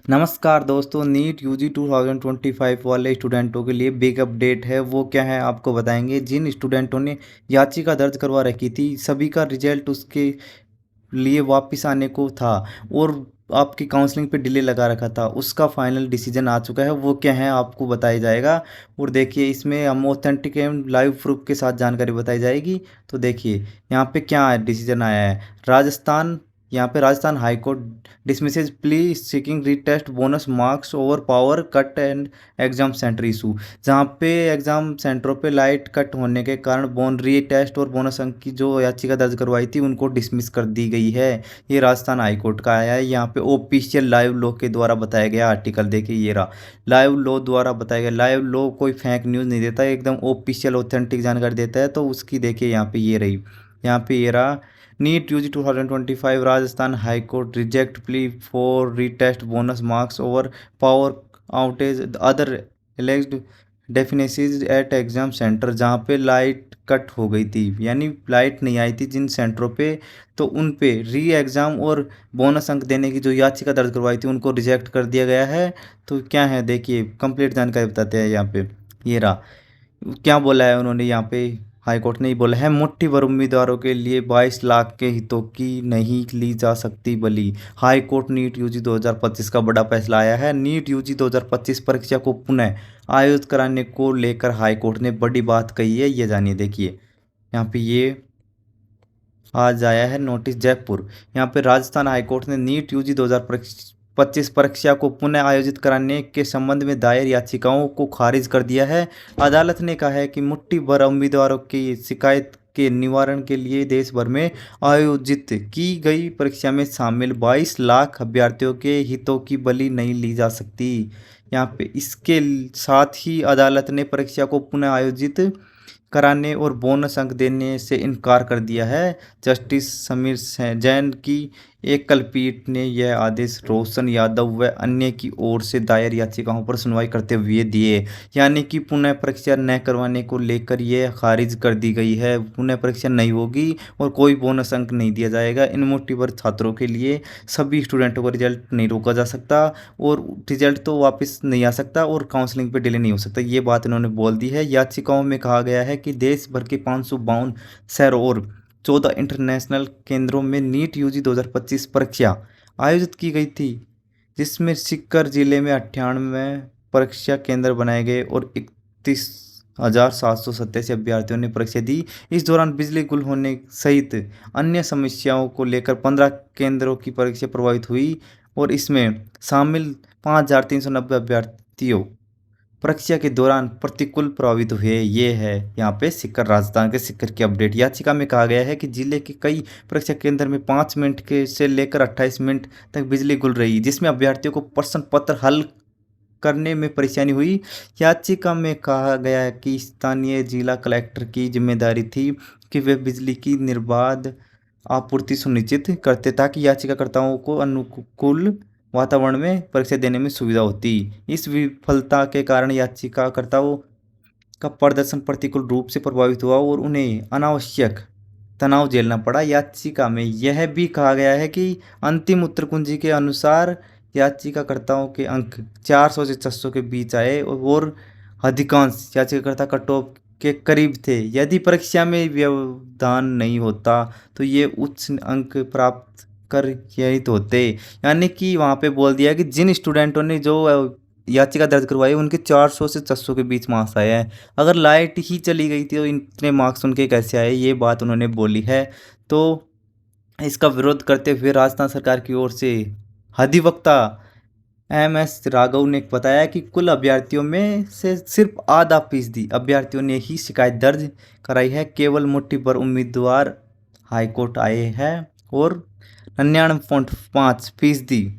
नमस्कार दोस्तों, NEET UG 2025 वाले स्टूडेंटों के लिए बिग अपडेट है। वो क्या है आपको बताएंगे। जिन स्टूडेंटों ने याचिका दर्ज करवा रखी थी, सभी का रिजल्ट उसके लिए वापस आने को था और आपकी काउंसलिंग पे डिले लगा रखा था, उसका फाइनल डिसीजन आ चुका है। वो क्या है आपको बताया जाएगा। और देखिए, इसमें हम ऑथेंटिक एवं लाइव प्रूफ के साथ जानकारी बताई जाएगी। तो देखिए यहाँ पे क्या डिसीजन आया है। राजस्थान यहाँ पे Rajasthan high court dismisses plea seeking retest bonus marks over power cut and exam centre issue. जहाँ पे एग्जाम सेंटरों पे लाइट कट होने के कारण बोन री टेस्ट और बोनस अंक की जो याचिका दर्ज करवाई थी उनको डिसमिस कर दी गई है। ये राजस्थान हाई कोर्ट का आया है। यहाँ पे ऑफिशियल लाइव लॉ के द्वारा बताया गया आर्टिकल देखिए, ये रहा लाइव लॉ द्वारा बताया गया। लाइव लॉ कोई फेक न्यूज़ नहीं देता, एकदम ऑफिशियल ऑथेंटिक जानकारी देता है। तो उसकी देखिए यहाँ पे ये रही, यहाँ पे ये रहा। NEET UG 2025 Rajasthan high court reject plea for retest bonus marks over power outage other alleged deficiencies at exam centre. जहाँ पे लाइट कट हो गई थी, यानी लाइट नहीं आई थी जिन सेंटरों पे, तो उन पे री एग्ज़ाम और बोनस अंक देने की जो याचिका दर्ज करवाई थी उनको रिजेक्ट कर दिया गया है। तो क्या है देखिए, कंप्लीट जानकारी बताते हैं यहाँ पे। ये रहा क्या बोला है उन्होंने यहाँ पे। हाई कोर्ट ने ही बोला है, मुट्ठी भर उम्मीदवारों के लिए 22 लाख के हितों की नहीं ली जा सकती बलि। हाई कोर्ट नीट यूजी 2025 का बड़ा फैसला आया है। नीट यूजी 2025 परीक्षा को पुनः आयोजित कराने को लेकर हाई कोर्ट ने बड़ी बात कही है। ये जानिए देखिए, यहाँ पे ये आज आया है नोटिस जयपुर। यहाँ पे राजस्थान हाईकोर्ट ने नीट यूजी 2025 परीक्षा को पुनः आयोजित कराने के संबंध में दायर याचिकाओं को खारिज कर दिया है। अदालत ने कहा है कि मुट्ठी भर उम्मीदवारों की शिकायत के निवारण के लिए देश भर में आयोजित की गई परीक्षा में शामिल 22 लाख अभ्यर्थियों के हितों की बलि नहीं ली जा सकती। यहाँ पे इसके साथ ही अदालत ने परीक्षा को पुनः आयोजित कराने और बोनस अंक देने से इनकार कर दिया है। जस्टिस समीर जैन की एकल पीठ ने यह आदेश रोशन यादव व अन्य की ओर से दायर याचिकाओं पर सुनवाई करते हुए दिए। यानी कि पुनः परीक्षा न करवाने को लेकर यह खारिज कर दी गई है। पुनः परीक्षा नहीं होगी और कोई बोनस अंक नहीं दिया जाएगा। इन मुट्ठीभर छात्रों के लिए सभी स्टूडेंटों का रिजल्ट नहीं रोका जा सकता और रिजल्ट तो वापस नहीं आ सकता और काउंसलिंग पे डिले नहीं हो सकता। ये बात इन्होंने बोल दी है। याचिकाओं में कहा गया है कि देश भर के 552 शहरों और 14 इंटरनेशनल केंद्रों में नीट यूजी 2025 परीक्षा आयोजित की गई थी, जिसमें सीकर जिले में 98 परीक्षा केंद्र बनाए गए और 31,787 अभ्यर्थियों ने परीक्षा दी। इस दौरान बिजली गुल होने सहित अन्य समस्याओं को लेकर 15 केंद्रों की परीक्षा प्रभावित हुई और इसमें शामिल 5,390 अभ्यर्थियों परीक्षा के दौरान प्रतिकूल प्रभावित हुए। ये है यहाँ पे सीकर, राजस्थान के सीकर की अपडेट। याचिका में कहा गया है कि जिले के कई परीक्षा केंद्र में 5 मिनट के से लेकर 28 मिनट तक बिजली गुल रही, जिसमें अभ्यर्थियों को प्रश्न पत्र हल करने में परेशानी हुई। याचिका में कहा गया है कि स्थानीय जिला कलेक्टर की जिम्मेदारी थी कि वे बिजली की निर्बाध आपूर्ति सुनिश्चित करते ताकि याचिकाकर्ताओं को अनुकूल वातावरण में परीक्षा देने में सुविधा होती। इस विफलता के कारण याचिकाकर्ताओं का प्रदर्शन प्रतिकूल रूप से प्रभावित हुआ और उन्हें अनावश्यक तनाव झेलना पड़ा। याचिका में यह भी कहा गया है कि अंतिम उत्तर कुंजी के अनुसार याचिकाकर्ताओं के अंक 400 से 600 के बीच आए और अधिकांश याचिकाकर्ता कट ऑफ के करीब थे। यदि परीक्षा में व्यवधान नहीं होता तो ये उच्च अंक प्राप्त कर चयनित होते। यानी कि वहाँ पे बोल दिया कि जिन स्टूडेंटों ने जो याचिका दर्ज करवाई उनके 400 से 600 के बीच मार्क्स आए हैं। अगर लाइट ही चली गई थी तो इतने मार्क्स उनके कैसे आए, ये बात उन्होंने बोली है। तो इसका विरोध करते हुए राजस्थान सरकार की ओर से अधिवक्ता एम.एस. राघव ने बताया कि कुल अभ्यर्थियों में से सिर्फ आधा फीसदी अभ्यर्थियों ने ही शिकायत दर्ज कराई है। केवल मुट्ठी भर उम्मीदवार हाईकोर्ट आए हैं और 99.5%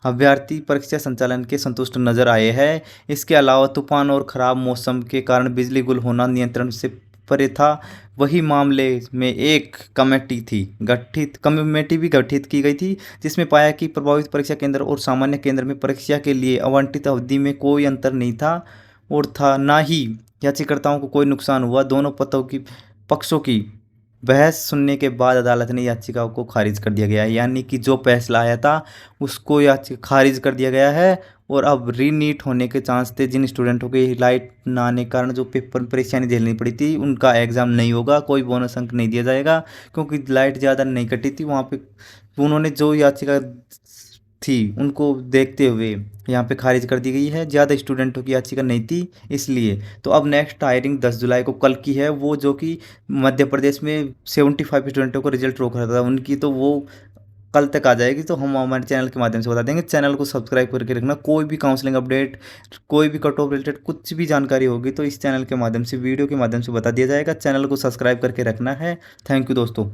अभ्यर्थी परीक्षा संचालन के संतुष्ट नजर आए हैं। इसके अलावा तूफान और खराब मौसम के कारण बिजली गुल होना नियंत्रण से परे था। वही मामले में एक कमेटी भी गठित की गई थी, जिसमें पाया कि प्रभावित परीक्षा केंद्र और सामान्य केंद्र में परीक्षा के लिए आवंटित अवधि में कोई अंतर नहीं था और ना ही याचिकाकर्ताओं को कोई नुकसान हुआ। दोनों पक्षों की बहस सुनने के बाद अदालत ने याचिका को खारिज कर दिया गया है, यानी कि जो फैसला आया था उसको याचिका खारिज कर दिया गया है। और अब रीनीट होने के चांस थे। जिन स्टूडेंटों के लाइट ना आने के कारण जो पेपर में परेशानी झेलनी पड़ी थी, उनका एग्ज़ाम नहीं होगा, कोई बोनस अंक नहीं दिया जाएगा, क्योंकि लाइट ज़्यादा नहीं कटी थी वहाँ पे। उन्होंने जो याचिका थी उनको देखते हुए यहाँ पे खारिज कर दी गई है। ज़्यादा स्टूडेंटों की याचिका नहीं थी इसलिए। तो अब नेक्स्ट हायरिंग 10 जुलाई को कल की है, वो जो कि मध्य प्रदेश में 75 स्टूडेंटों को रिजल्ट रोक रहा था उनकी, तो वो कल तक आ जाएगी। तो हम हमारे चैनल के माध्यम से बता देंगे। चैनल को सब्सक्राइब करके रखना। कोई भी काउंसलिंग अपडेट, कोई भी कट ऑफ रिलेटेड कुछ भी जानकारी होगी तो इस चैनल के माध्यम से, वीडियो के माध्यम से बता दिया जाएगा। चैनल को सब्सक्राइब करके रखना है। थैंक यू दोस्तों।